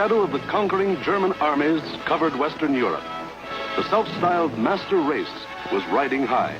shadow of the conquering German armies covered Western Europe. The self-styled master race was riding high.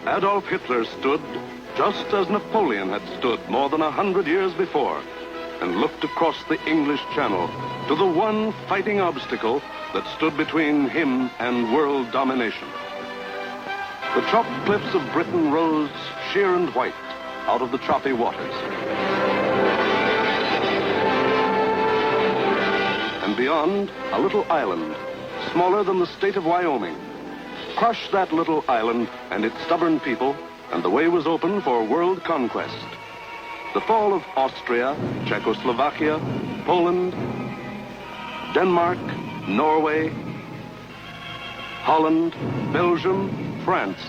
Adolf Hitler stood just as Napoleon had stood more than 100 years before, and looked across the English Channel to the one fighting obstacle that stood between him and world domination. The chopped cliffs of Britain rose sheer and white out of the choppy waters. And beyond, a little island, smaller than the state of Wyoming. Crush that little island and its stubborn people, and the way was open for world conquest. The fall of Austria, Czechoslovakia, Poland, Denmark, Norway, Holland, Belgium, France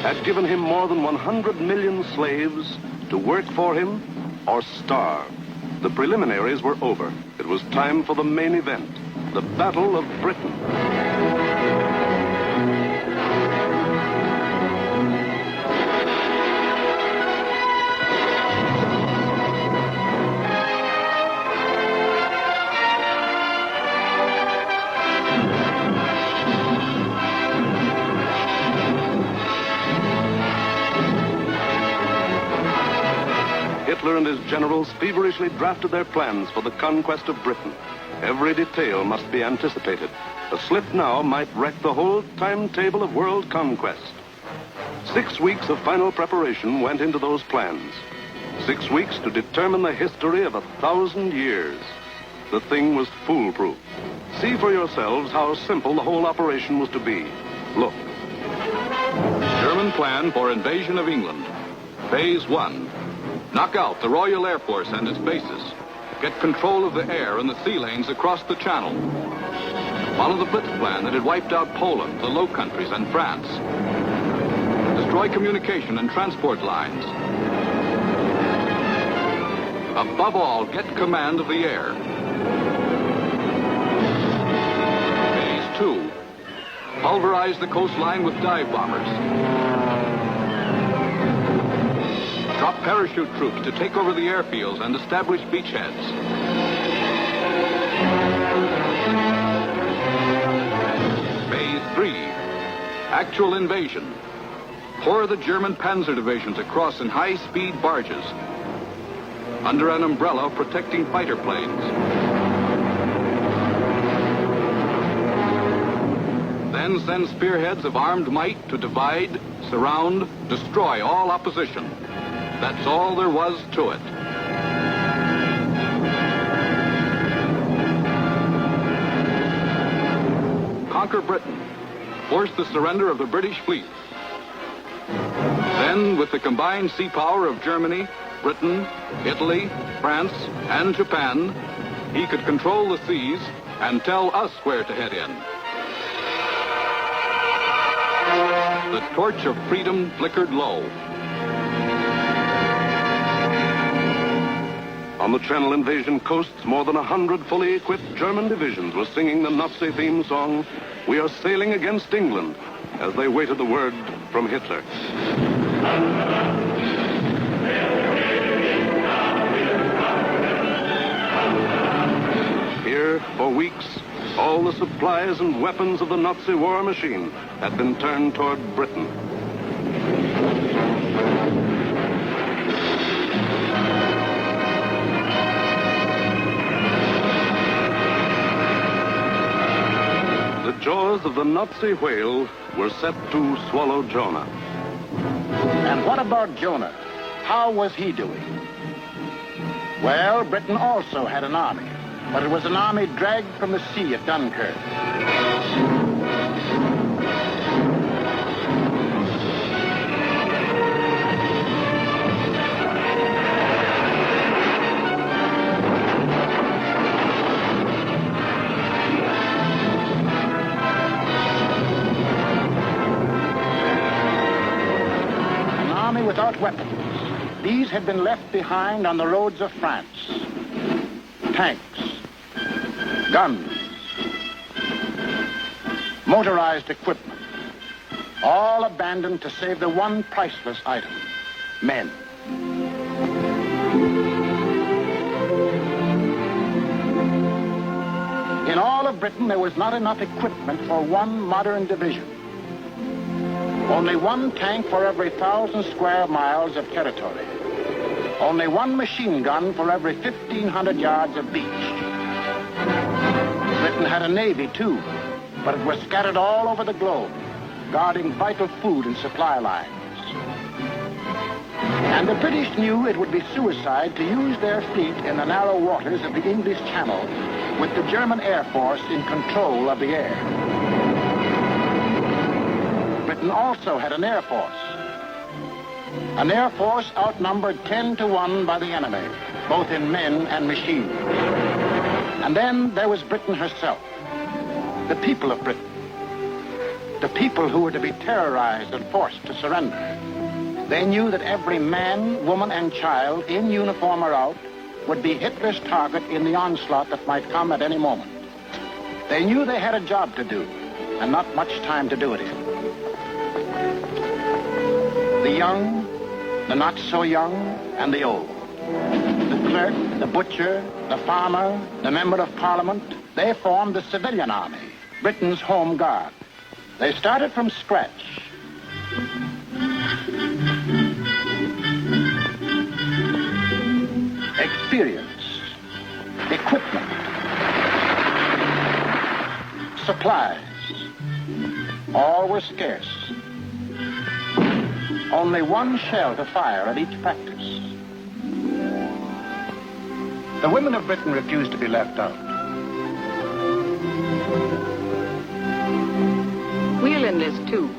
had given him more than 100 million slaves to work for him or starve. The preliminaries were over. It was time for the main event, the Battle of Britain. Hitler and his generals feverishly drafted their plans for the conquest of Britain. Every detail must be anticipated. A slip now might wreck the whole timetable of world conquest. 6 weeks of final preparation went into those plans. 6 weeks to determine the history of 1,000 years. The thing was foolproof. See for yourselves how simple the whole operation was to be. Look. German plan for invasion of England. Phase 1. Knock out the Royal Air Force and its bases. Get control of the air and the sea lanes across the Channel. Follow the Blitz plan that had wiped out Poland, the Low Countries, and France. Destroy communication and transport lines. Above all, get command of the air. Phase 2. Pulverize the coastline with dive bombers. Drop parachute troops to take over the airfields and establish beachheads. Phase 3. Actual invasion. Pour the German panzer divisions across in high-speed barges under an umbrella protecting fighter planes. Then send spearheads of armed might to divide, surround, destroy all opposition. That's all there was to it. Conquer Britain. Force the surrender of the British fleet. Then, with the combined sea power of Germany, Britain, Italy, France, and Japan, he could control the seas and tell us where to head in. The torch of freedom flickered low. On the Channel invasion coasts, more than 100 fully equipped German divisions were singing the Nazi theme song, "We are sailing against England," as they waited the word from Hitler. Here, for weeks, all the supplies and weapons of the Nazi war machine had been turned toward Britain. The joy jaws of the Nazi whale were set to swallow Jonah. And what about Jonah? How was he doing? Well, Britain also had an army, but it was an army dragged from the sea at Dunkirk. Without weapons, these had been left behind on the roads of France. Tanks, guns, motorized equipment, all abandoned to save the one priceless item, men. In all of Britain, there was not enough equipment for one modern division. Only one tank for every 1,000 square miles of territory. Only one machine gun for every 1,500 yards of beach. Britain had a navy, too, but it was scattered all over the globe, guarding vital food and supply lines. And the British knew it would be suicide to use their fleet in the narrow waters of the English Channel with the German Air Force in control of the air. Britain also had an air force. An air force outnumbered 10 to 1 by the enemy, both in men and machines. And then there was Britain herself, the people of Britain, the people who were to be terrorized and forced to surrender. They knew that every man, woman, and child, in uniform or out, would be Hitler's target in the onslaught that might come at any moment. They knew they had a job to do, and not much time to do it in. The young, the not so young, and the old. The clerk, the butcher, the farmer, the member of parliament, they formed the civilian army, Britain's home guard. They started from scratch. Experience, equipment, supplies, all were scarce. Only one shell to fire at each practice. The women of Britain refused to be left out. We'll enlist too.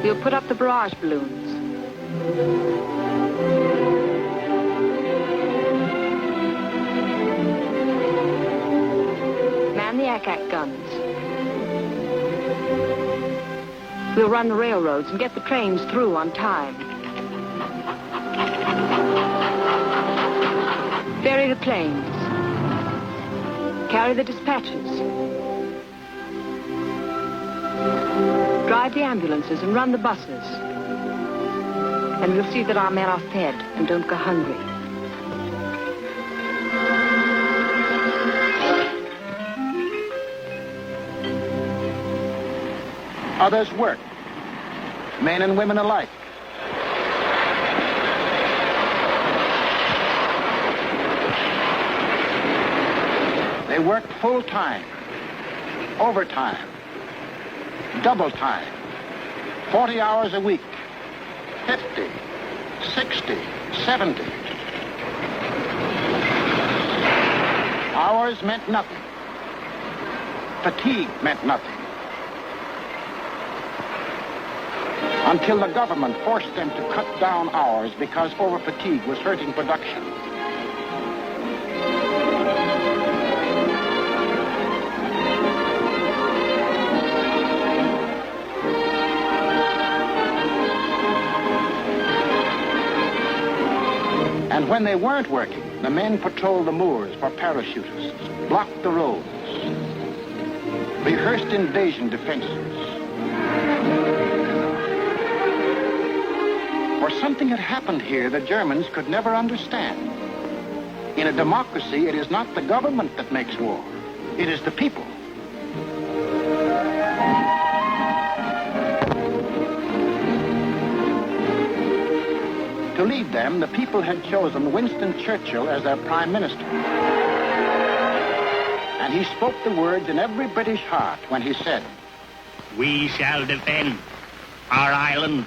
We'll put up the barrage balloons. Man the ack-ack guns. We'll run the railroads and get the trains through on time. Ferry the planes. Carry the dispatches. Drive the ambulances and run the buses. And we'll see that our men are fed and don't go hungry. Others worked, men and women alike. They worked full time, overtime, double time, 40 hours a week, 50, 60, 70. Hours meant nothing. Fatigue meant nothing. Until the government forced them to cut down hours because overfatigue was hurting production. And when they weren't working, the men patrolled the moors for parachutists, blocked the roads, rehearsed invasion defenses. For something had happened here the Germans could never understand. In a democracy, it is not the government that makes war. It is the people. To lead them, the people had chosen Winston Churchill as their prime minister. And he spoke the words in every British heart when he said, "We shall defend our island,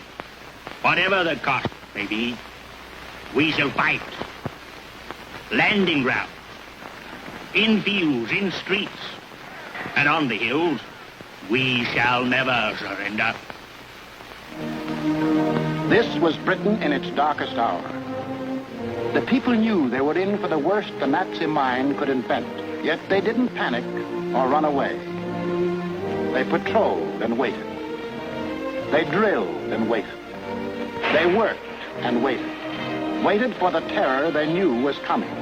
whatever the cost may be. We shall fight. Landing ground, in fields, in streets, and on the hills, we shall never surrender." This was Britain in its darkest hour. The people knew they were in for the worst the Nazi mind could invent, yet they didn't panic or run away. They patrolled and waited. They drilled and waited. They worked and waited. Waited for the terror they knew was coming.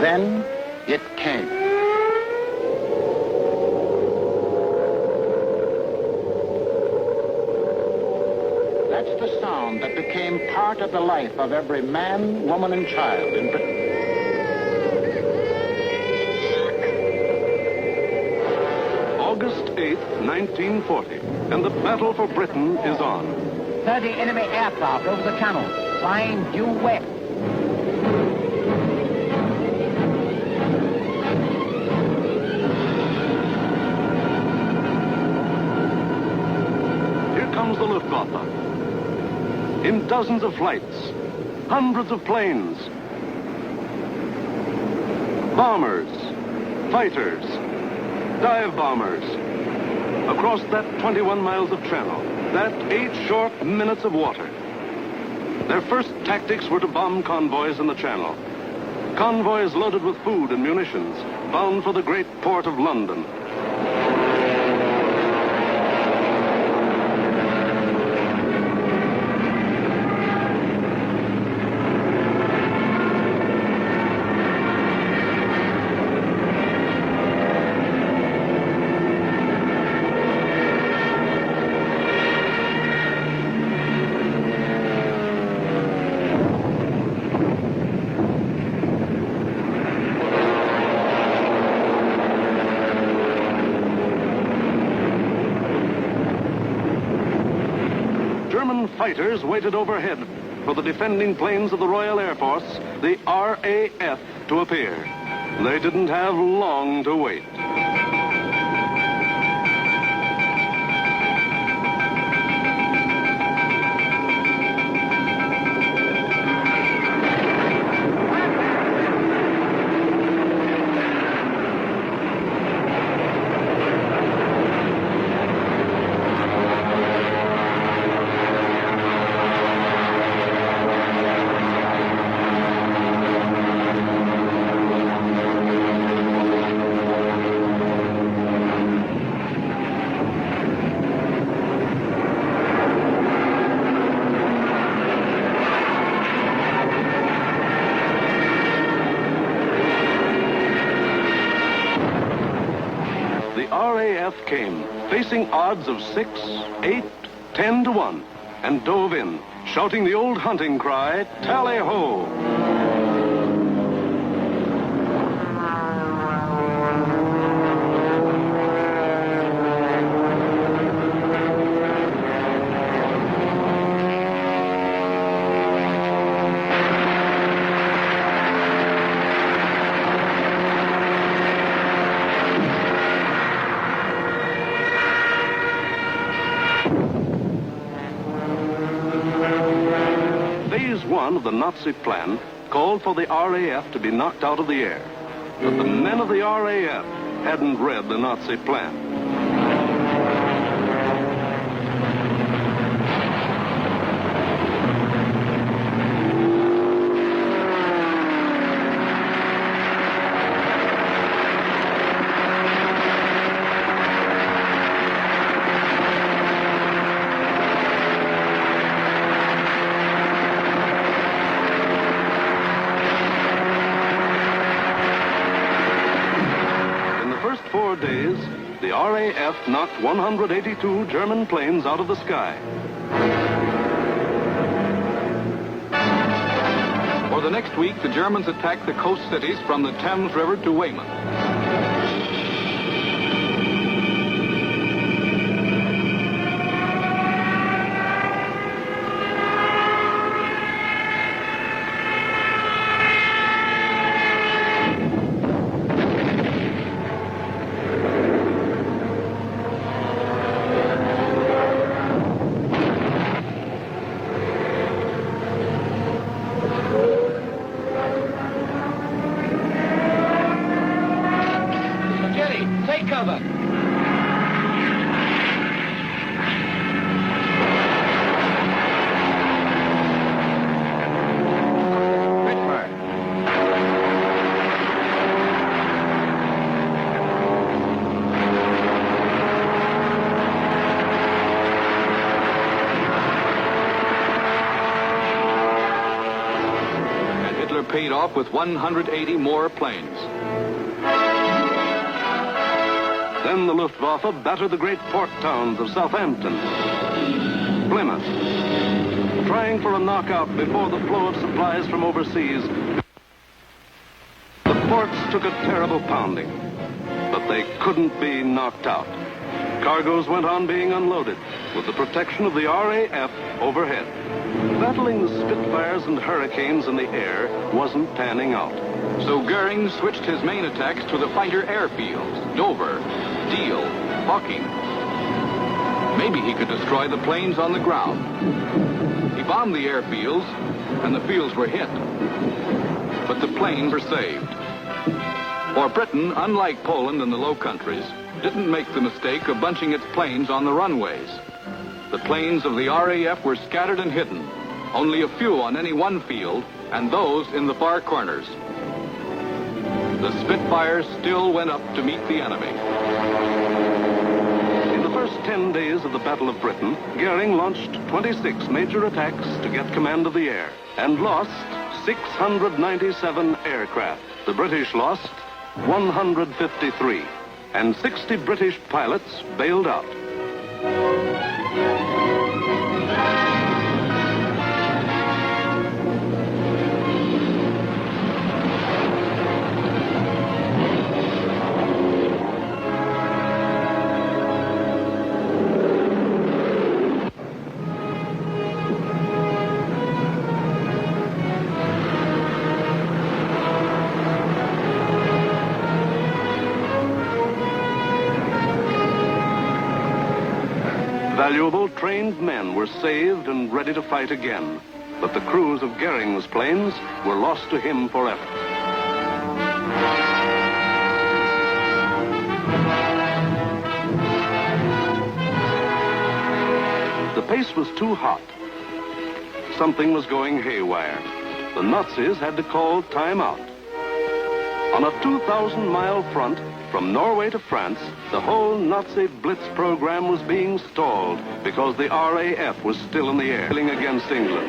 Then it came. That's the sound that became part of the life of every man, woman, and child in Britain. August 8th, 1940, and the battle for Britain is on. 30 enemy aircraft over the channel, flying due west. Here comes the Luftwaffe. In dozens of flights, hundreds of planes, bombers, fighters, dive bombers, across that 21 miles of channel, that 8 short minutes of water. Their first tactics were to bomb convoys in the channel. Convoys loaded with food and munitions, bound for the great port of London. Fighters waited overhead for the defending planes of the Royal Air Force, the RAF, to appear. They didn't have long to wait. Came, facing odds of 6, 8, 10 to 1, and dove in, shouting the old hunting cry, "Tally-ho!" Of the Nazi plan called for the RAF to be knocked out of the air. But the men of the RAF hadn't read the Nazi plan. Days, the RAF knocked 182 German planes out of the sky. For the next week, the Germans attacked the coast cities from the Thames River to Weymouth. paid off with 180 more planes. Then the Luftwaffe battered the great port towns of Southampton, Plymouth, trying for a knockout before the flow of supplies from overseas. The ports took a terrible pounding, but they couldn't be knocked out. Cargoes went on being unloaded with the protection of the RAF overhead. Battling the Spitfires and Hurricanes in the air wasn't panning out. So Goering switched his main attacks to the fighter airfields, Dover, Deal, Hawking. Maybe he could destroy the planes on the ground. He bombed the airfields, and the fields were hit. But the planes were saved. For Britain, unlike Poland and the Low Countries, didn't make the mistake of bunching its planes on the runways. The planes of the RAF were scattered and hidden, only a few on any one field, and those in the far corners. The Spitfires still went up to meet the enemy. In the first 10 days of the Battle of Britain, Goering launched 26 major attacks to get command of the air and lost 697 aircraft. The British lost 153, and 60 British pilots bailed out. Valuable, trained men were saved and ready to fight again, but the crews of Goering's planes were lost to him forever. The pace was too hot. Something was going haywire. The Nazis had to call time out. On a 2,000-mile front, from Norway to France, the whole Nazi Blitz program was being stalled because the RAF was still in the air, fighting against England.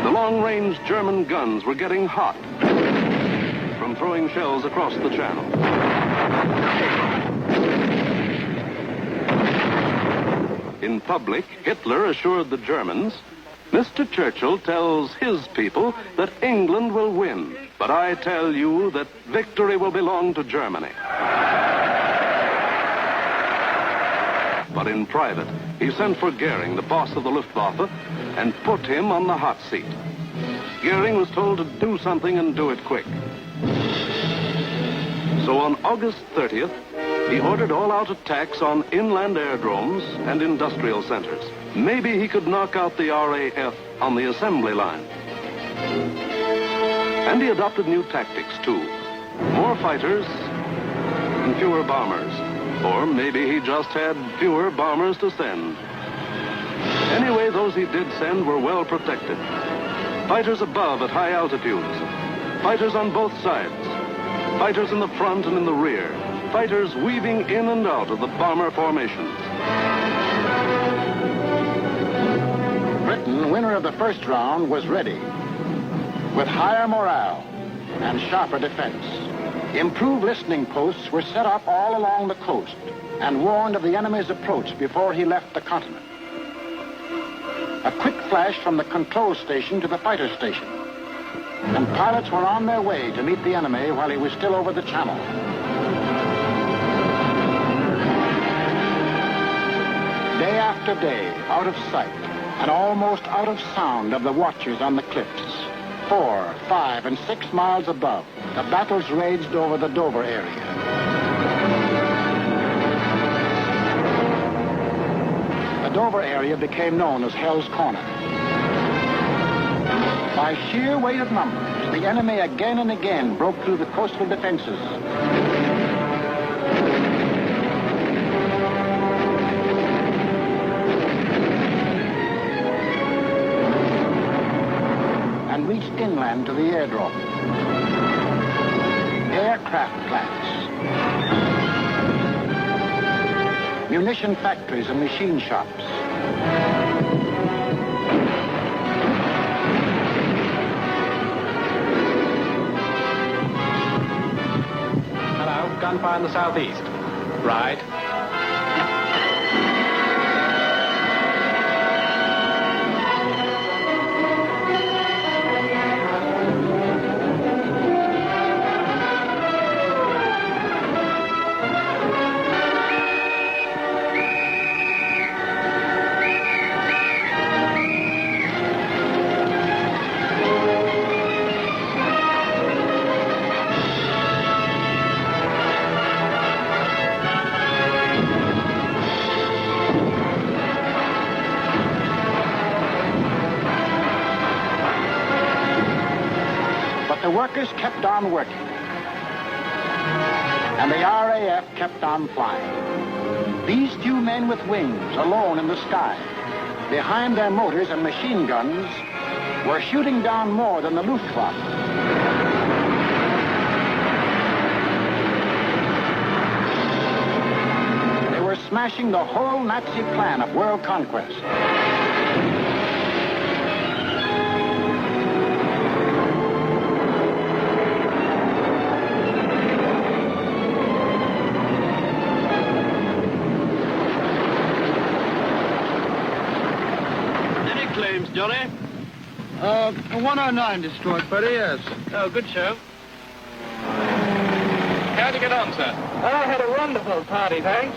The long-range German guns were getting hot from throwing shells across the channel. In public, Hitler assured the Germans, "Mr. Churchill tells his people that England will win, but I tell you that victory will belong to Germany." But in private, he sent for Goering, the boss of the Luftwaffe, and put him on the hot seat. Goering was told to do something and do it quick. So on August 30th, he ordered all-out attacks on inland aerodromes and industrial centers. Maybe he could knock out the RAF on the assembly line. And he adopted new tactics, too. More fighters and fewer bombers. Or maybe he just had fewer bombers to send. Anyway, those he did send were well protected. Fighters above at high altitudes. Fighters on both sides. Fighters in the front and in the rear. Fighters weaving in and out of the bomber formations. Britain, winner of the first round, was ready. With higher morale and sharper defense. Improved listening posts were set up all along the coast and warned of the enemy's approach before he left the continent. A quick flash from the control station to the fighter station. And pilots were on their way to meet the enemy while he was still over the channel. Day after day, out of sight and almost out of sound of the watchers on the cliffs, 4, 5, and 6 miles above, the battles raged over the Dover area. The Dover area became known as Hell's Corner. By sheer weight of numbers, the enemy again and again broke through the coastal defenses. And reached inland to the airdrome. Aircraft plants. Munitions munition factories and machine shops. Hello, gunfire in the southeast. Right. The workers kept on working, and the RAF kept on flying. These few men with wings, alone in the sky, behind their motors and machine guns, were shooting down more than the Luftwaffe. They were smashing the whole Nazi plan of world conquest. Johnny? 109 destroyed, buddy, yes. Oh, good show. How'd you get on, sir? I had a wonderful party, thanks.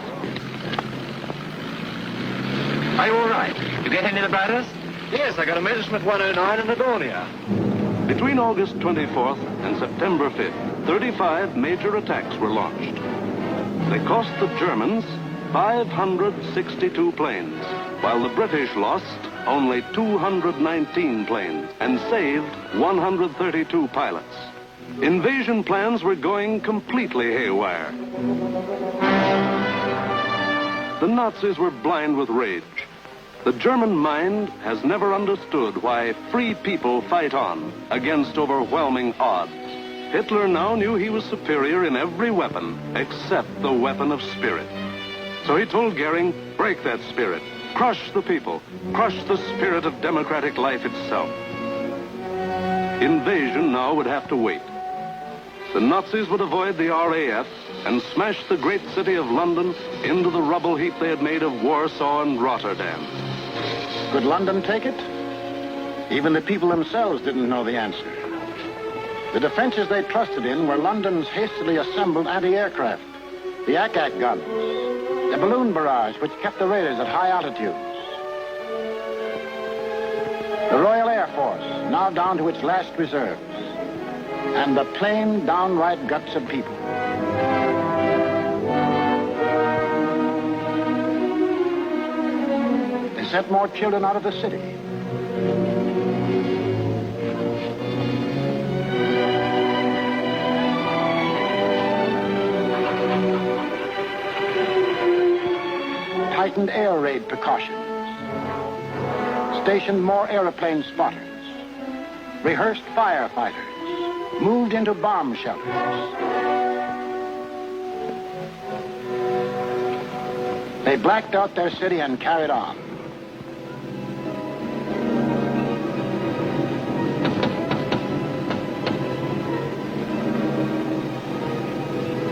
Are you all right? You get any of the bladders? Yes, I got a Messerschmitt 109 in Adonia. Between August 24th and September 5th, 35 major attacks were launched. They cost the Germans 562 planes, while the British lost only 219 planes and saved 132 pilots. Invasion plans were going completely haywire. The Nazis were blind with rage. The German mind has never understood why free people fight on against overwhelming odds. Hitler now knew he was superior in every weapon except the weapon of spirit. So he told Goering, break that spirit. Crush the people. Crush the spirit of democratic life itself. Invasion now would have to wait. The Nazis would avoid the RAF and smash the great city of London into the rubble heap they had made of Warsaw and Rotterdam. Could London take it? Even the people themselves didn't know the answer. The defenses they trusted in were London's hastily assembled anti-aircraft, the ack-ack guns, the balloon barrage which kept the raiders at high altitudes. The Royal Air Force, now down to its last reserves, and the plain, downright guts of people. They sent more children out of the city. Tightened air raid precautions, stationed more airplane spotters, rehearsed firefighters, moved into bomb shelters. They blacked out their city and carried on.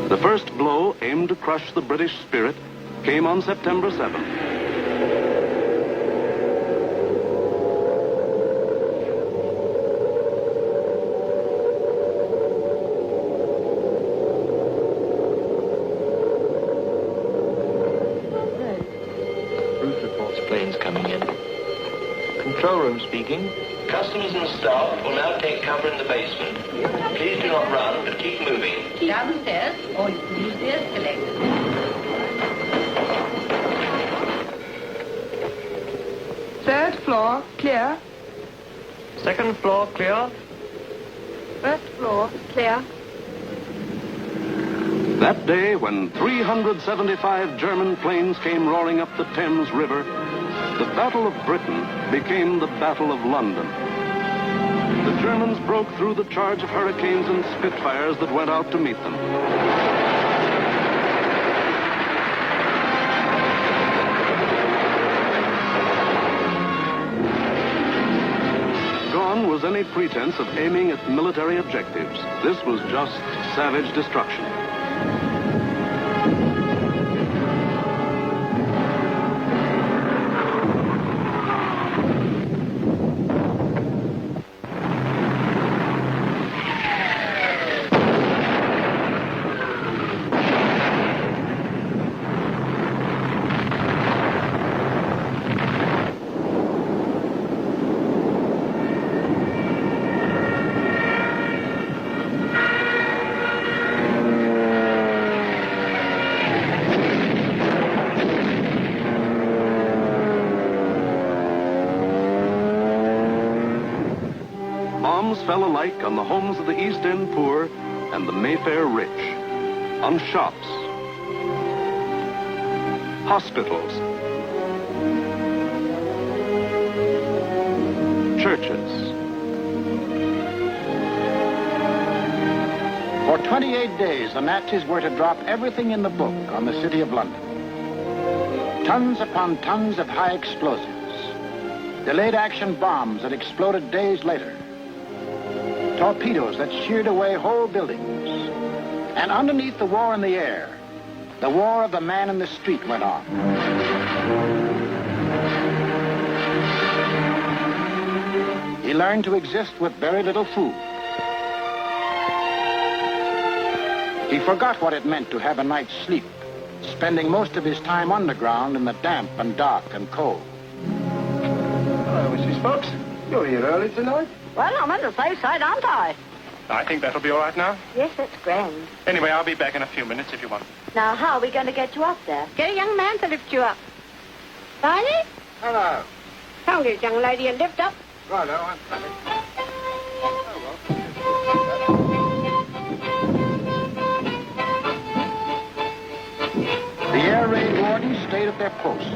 The first blow aimed to crush the British spirit came on September 7th. Roof reports planes coming in. Control room speaking. Customers and staff will now take cover in the basement. Please do not run, but keep moving. Down the stairs, or you can use the escalator. Third floor, clear. Second floor, clear. First floor, clear. That day, when 375 German planes came roaring up the Thames River, the Battle of Britain became the Battle of London. The Germans broke through the charge of Hurricanes and Spitfires that went out to meet them. was any pretense of aiming at military objectives. This was just savage destruction. Fell alike on the homes of the East End poor and the Mayfair rich, on shops, hospitals, churches. For 28 days, the Nazis were to drop everything in the book on the City of London. Tons upon tons of high explosives, delayed action bombs that exploded days later, torpedoes that sheared away whole buildings. And underneath the war in the air, the war of the man in the street went on. He learned to exist with very little food. He forgot what it meant to have a night's sleep, spending most of his time underground in the damp and dark and cold. Hello, Mrs. Fox. You're here early tonight? Well, I'm on the safe side, aren't I? I think that'll be all right now. Yes, that's grand. Anyway, I'll be back in a few minutes if you want. Now, how are we going to get you up there? Get a young man to lift you up. Barney? Hello. Tell this young lady a lift up. Righto, I'm coming. The air raid wardens stayed at their posts.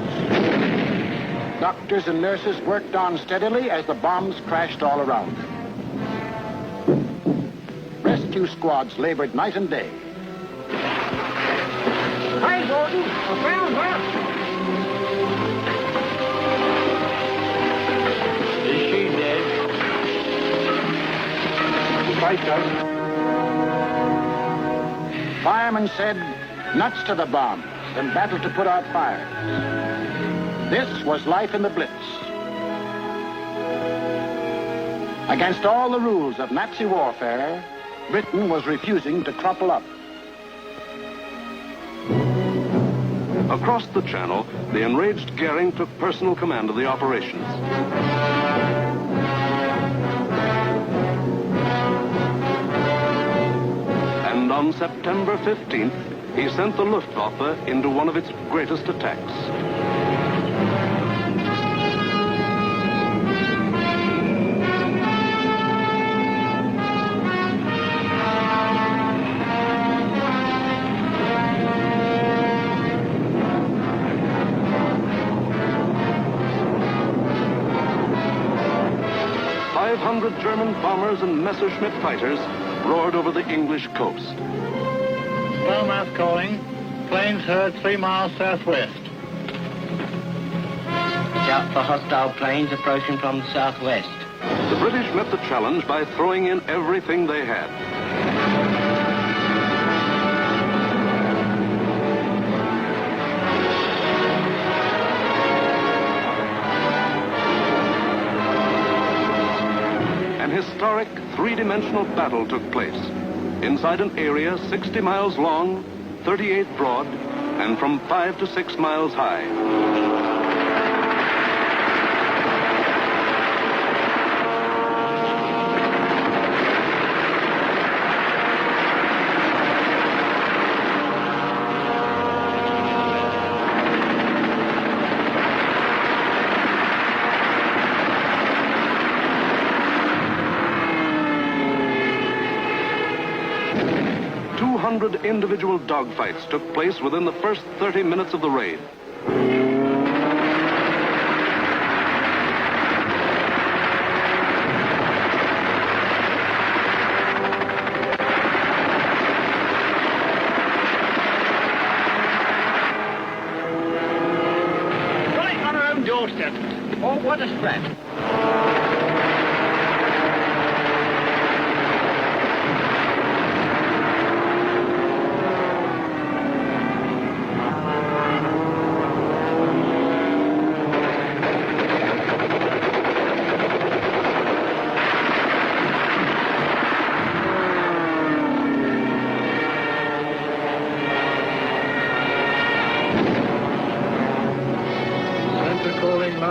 Doctors and nurses worked on steadily as the bombs crashed all around them. Rescue squads labored night and day. Hi, Gordon. Around, Is she dead? Right, Doug. Firemen said, nuts to the bombs and battled to put out fires. This was life in the Blitz. Against all the rules of Nazi warfare, Britain was refusing to crumple up. Across the Channel, the enraged Goering took personal command of the operations. And on September 15th, he sent the Luftwaffe into one of its greatest attacks. German bombers and Messerschmitt fighters roared over the English coast. Starmouth calling. Planes heard 3 miles southwest. Shout for hostile planes approaching from the southwest. The British met the challenge by throwing in everything they had. An historic three-dimensional battle took place inside an area 60 miles long, 38 broad, and from 5 to 6 miles high. Individual dogfights took place within the first 30 minutes of the raid. Right on our own doorstep. Oh, what a scrap.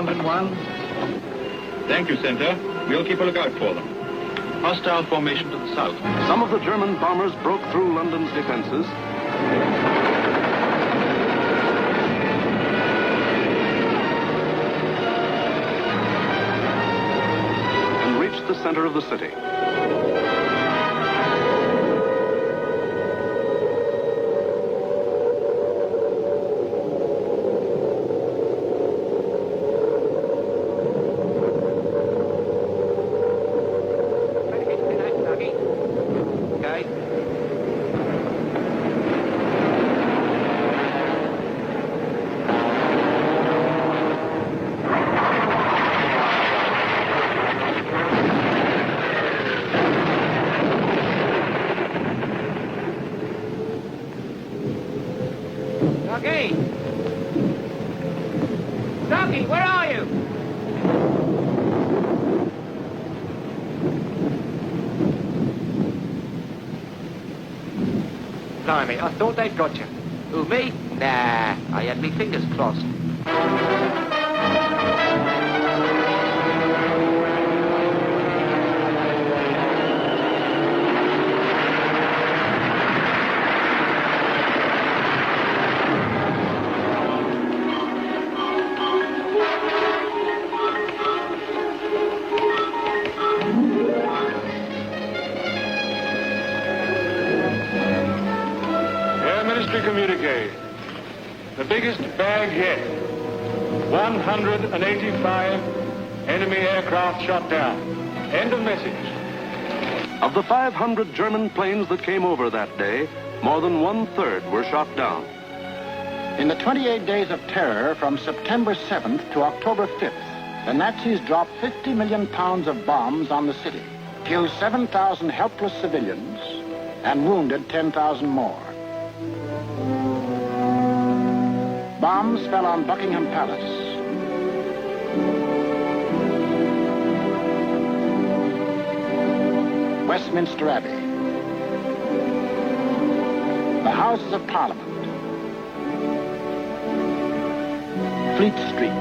501. Thank you, Senator. We'll keep a lookout for them. Hostile formation to the south. Some of the German bombers broke through London's defenses and reached the center of the city. Doggy, where are you? Blimey, I thought they'd got you. Who, me? Nah, I had me fingers crossed. Communique. The biggest bag yet. 185 enemy aircraft shot down. End of message. Of the 500 German planes that came over that day, more than 1/3 were shot down. In the 28 days of terror from September 7th to October 5th, the Nazis dropped 50 million pounds of bombs on the city, killed 7,000 helpless civilians, and wounded 10,000 more. Bombs fell on Buckingham Palace, Westminster Abbey, the Houses of Parliament, Fleet Street,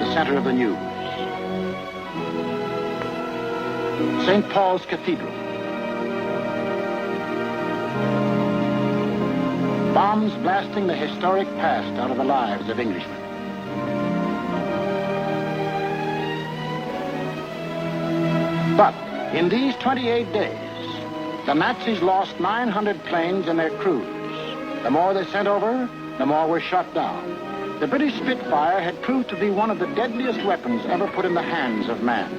the center of the news, St. Paul's Cathedral. Bombs blasting the historic past out of the lives of Englishmen. But in these 28 days, the Nazis lost 900 planes and their crews. The more they sent over, the more were shot down. The British Spitfire had proved to be one of the deadliest weapons ever put in the hands of man.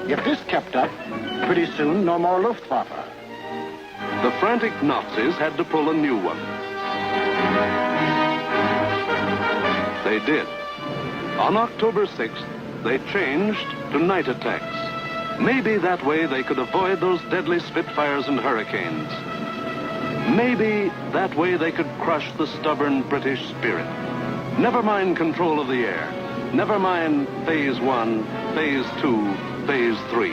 If this kept up, pretty soon no more Luftwaffe. The frantic Nazis had to pull a new one. They did. On October 6th, they changed to night attacks. Maybe that way they could avoid those deadly Spitfires and Hurricanes. Maybe that way they could crush the stubborn British spirit. Never mind control of the air. Never mind Phase 1, Phase 2, Phase 3.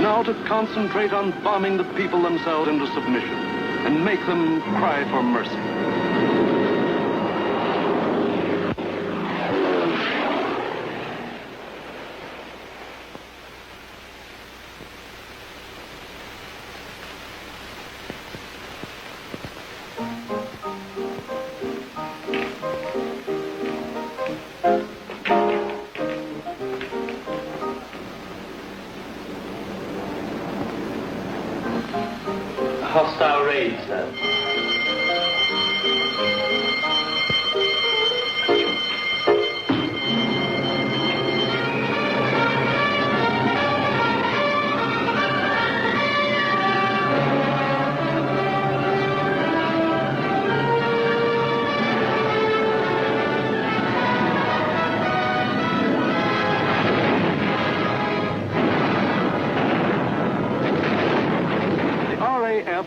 Now to concentrate on bombing the people themselves into submission and make them cry for mercy. Hostile raid, sir.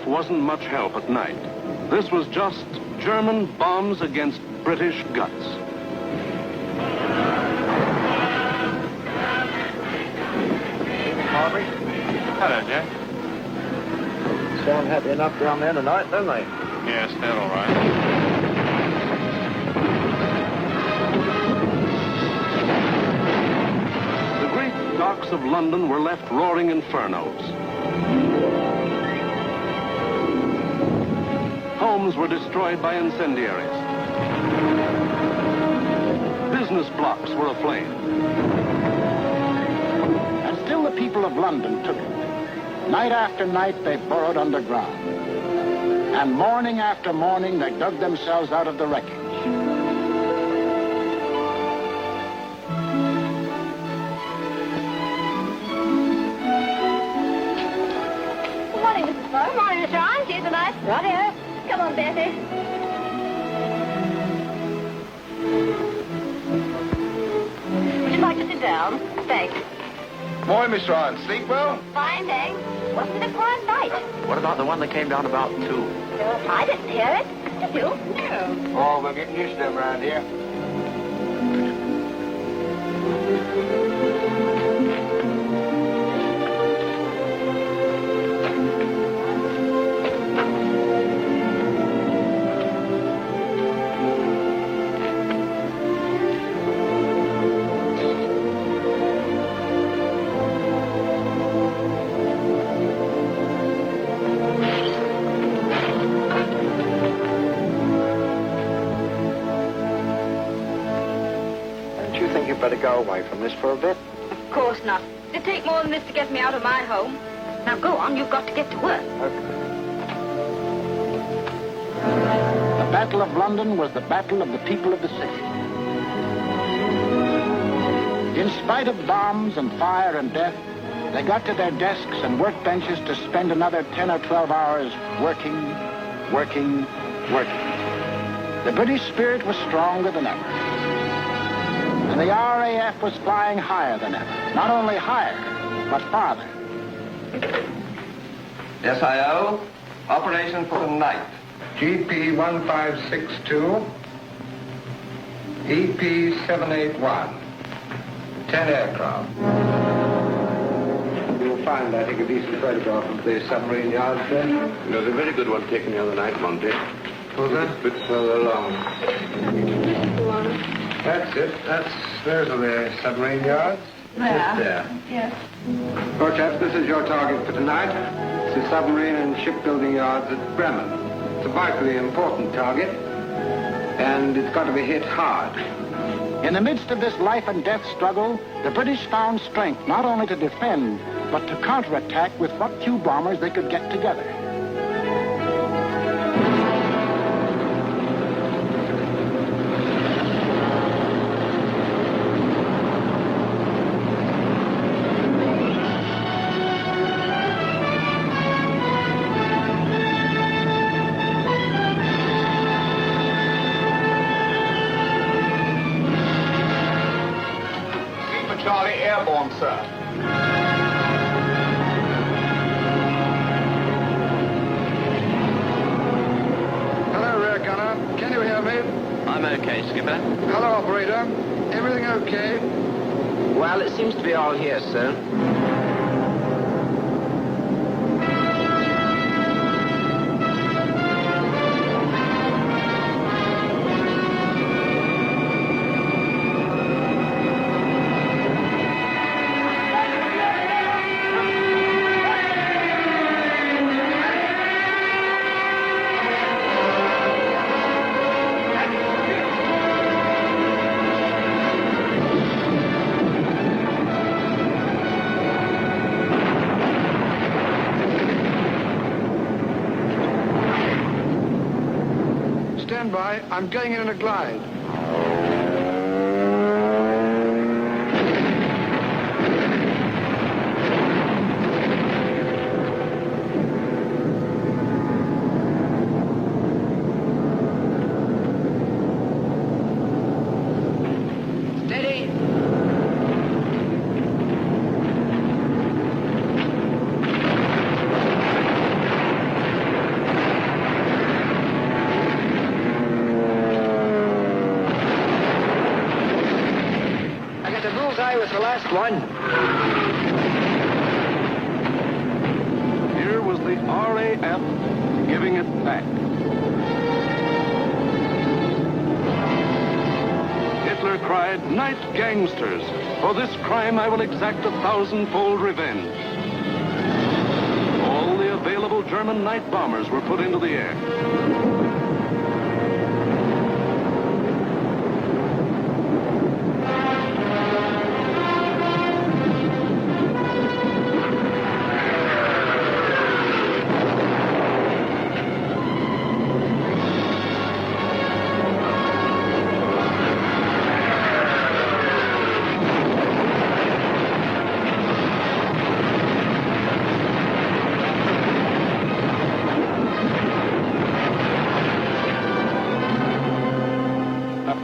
Wasn't much help at night. This was just German bombs against British guts. Harvey? Hello, Jack. Sound happy enough down there tonight, don't they? Yes, they're all right. docks of London were left roaring infernos. Homes were destroyed by incendiaries. Business blocks were aflame. And still the people of London took it. Night after night they burrowed underground. And morning after morning they dug themselves out of the wreckage. Good morning, Mrs. Ford. Good morning, Miss Ryan. See you tonight. Right here. Come on, Bessie. Would you like to sit down? Thanks. Morning, Miss Ryan. Sleep well? Fine, thanks. Wasn't it a quiet night? What about the one that came down about 2? I didn't hear it. Did you? No. Oh, we're getting used to them around here. Better go away from this for a bit. Of course not. It'd take more than this to get me out of my home. Now go on, you've got to get to work. Okay. The Battle of London was the battle of the people of the city. In spite of bombs and fire and death, they got to their desks and workbenches to spend another 10 or 12 hours working. The British spirit was stronger than ever. And the RAF was flying higher than ever. Not only higher, but farther. SIO, operation for the night. GP1562, EP781, 10 aircraft. You'll find, I think, a decent photograph of the submarine yards there. There was a very good one taken the other night, Monty. Was there? A bit further along. That's it. Those are the submarine yards. There. Just there. Yes. Well, chaps, this is your target for tonight. It's the submarine and shipbuilding yards at Bremen. It's a vitally important target, and it's got to be hit hard. In the midst of this life and death struggle, the British found strength not only to defend, but to counterattack with what few bombers they could get together. Charlie airborne, sir. Hello, rear gunner. Can you hear me? I'm okay, Skipper. Hello, operator. Everything okay? Well, it seems to be all here, sir. Stand by. I'm going in a glide. Steady. Bullseye was the last one. Here was the RAF giving it back. Hitler cried, "Night, gangsters!" For this crime I will exact 1,000-fold revenge. All the available German night bombers were put into the air.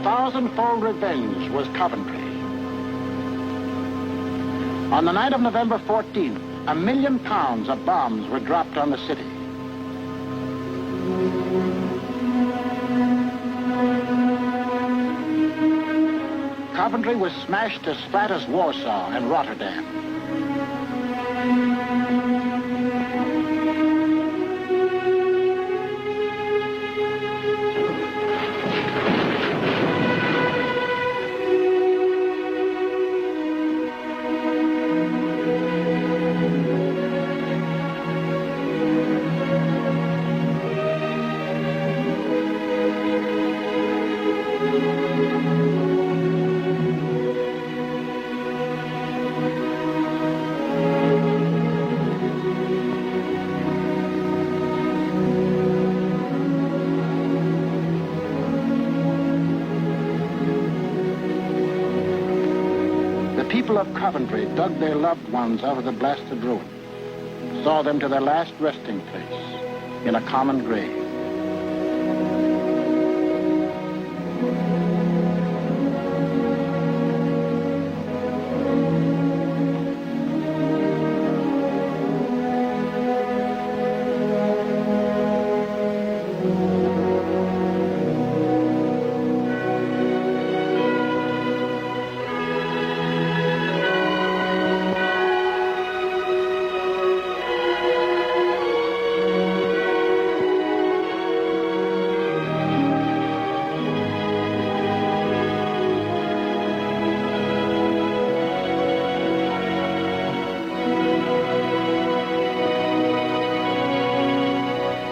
Thousand-fold revenge was Coventry. On the night of November 14th, £1 million of bombs were dropped on the city. Coventry was smashed as flat as Warsaw and Rotterdam. The people of Coventry dug their loved ones out of the blasted ruin, saw them to their last resting place in a common grave.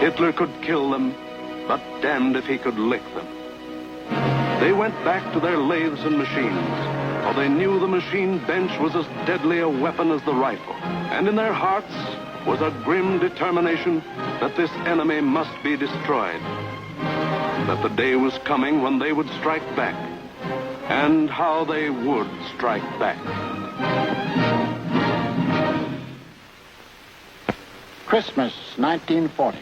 Hitler could kill them, but damned if he could lick them. They went back to their lathes and machines, for they knew the machine bench was as deadly a weapon as the rifle. And in their hearts was a grim determination that this enemy must be destroyed. That the day was coming when they would strike back, and how they would strike back. Christmas, 1940.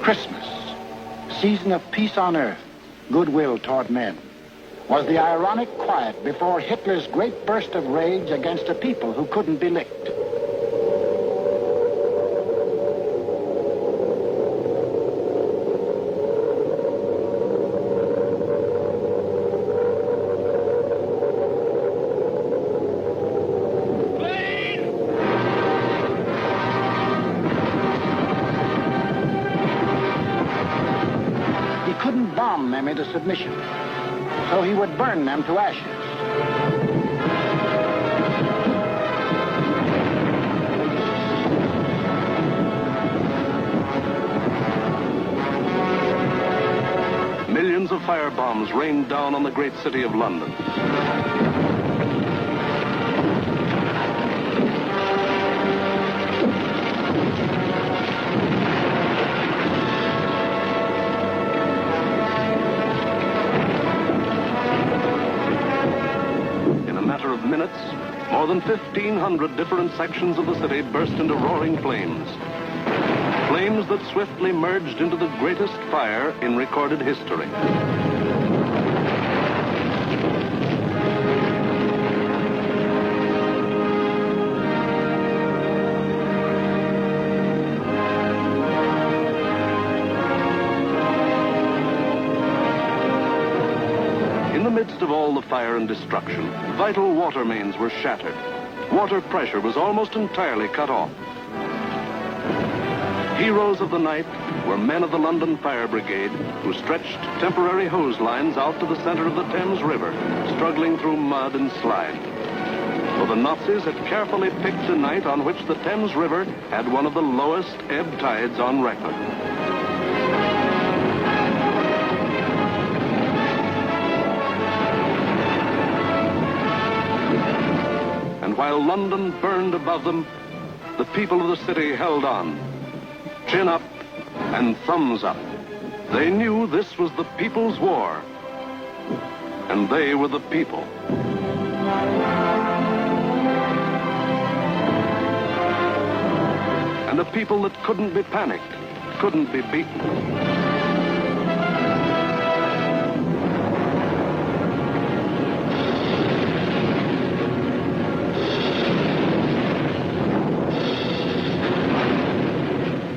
Christmas, season of peace on earth, goodwill toward men, was the ironic quiet before Hitler's great burst of rage against a people who couldn't be licked. Bomb them into submission, so he would burn them to ashes. Millions of firebombs rained down on the great city of London. Minutes, more than 1,500 different sections of the city burst into roaring flames. Flames that swiftly merged into the greatest fire in recorded history. In the midst of all the fire and destruction, vital water mains were shattered. Water pressure was almost entirely cut off. Heroes of the night were men of the London Fire Brigade who stretched temporary hose lines out to the center of the Thames River, struggling through mud and slime. For the Nazis had carefully picked a night on which the Thames River had one of the lowest ebb tides on record. And while London burned above them, the people of the city held on. Chin up and thumbs up. They knew this was the people's war, and they were the people. And a people that couldn't be panicked, couldn't be beaten.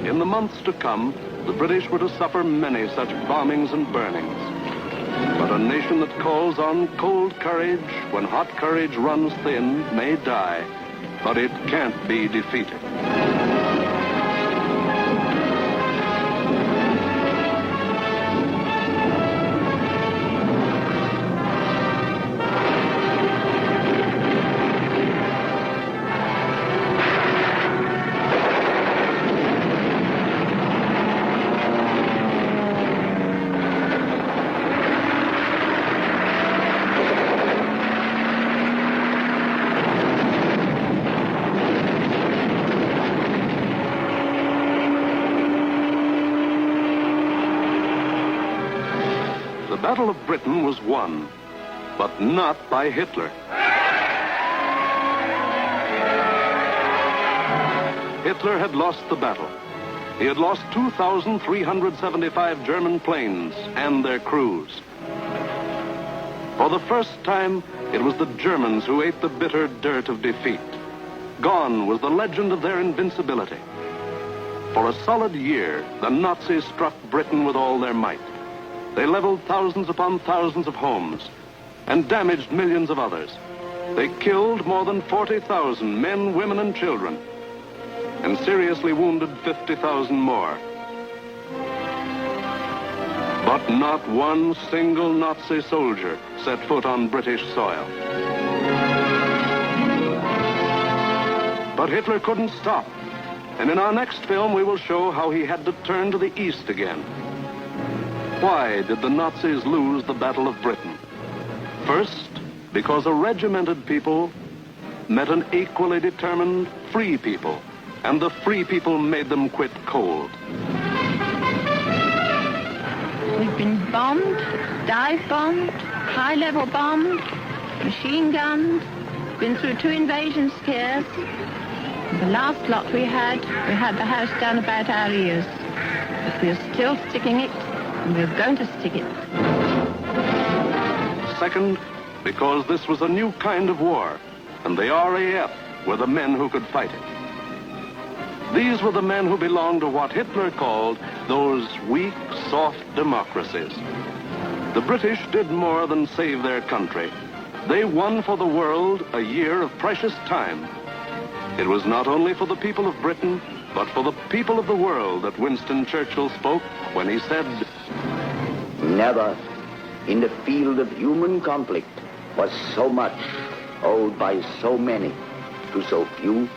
In the months to come, the British were to suffer many such bombings and burnings. But a nation that calls on cold courage when hot courage runs thin may die, but it can't be defeated. The Battle of Britain was won, but not by Hitler. Hitler had lost the battle. He had lost 2,375 German planes and their crews. For the first time, it was the Germans who ate the bitter dirt of defeat. Gone was the legend of their invincibility. For a solid year, the Nazis struck Britain with all their might. They leveled thousands upon thousands of homes and damaged millions of others. They killed more than 40,000 men, women, and children, and seriously wounded 50,000 more. But not one single Nazi soldier set foot on British soil. But Hitler couldn't stop. And in our next film, we will show how he had to turn to the east again. Why did the Nazis lose the Battle of Britain? First, because a regimented people met an equally determined free people, and the free people made them quit cold. We've been bombed, dive bombed, high-level bombed, machine gunned, been through 2 invasion scares. The last lot we had the house down about our ears. But we're still sticking it. And we're going to stick it. Second, because this was a new kind of war, and the RAF were the men who could fight it. These were the men who belonged to what Hitler called those weak, soft democracies. The British did more than save their country. They won for the world a year of precious time. It was not only for the people of Britain, but for the people of the world that Winston Churchill spoke when he said, "Never in the field of human conflict was so much owed by so many to so few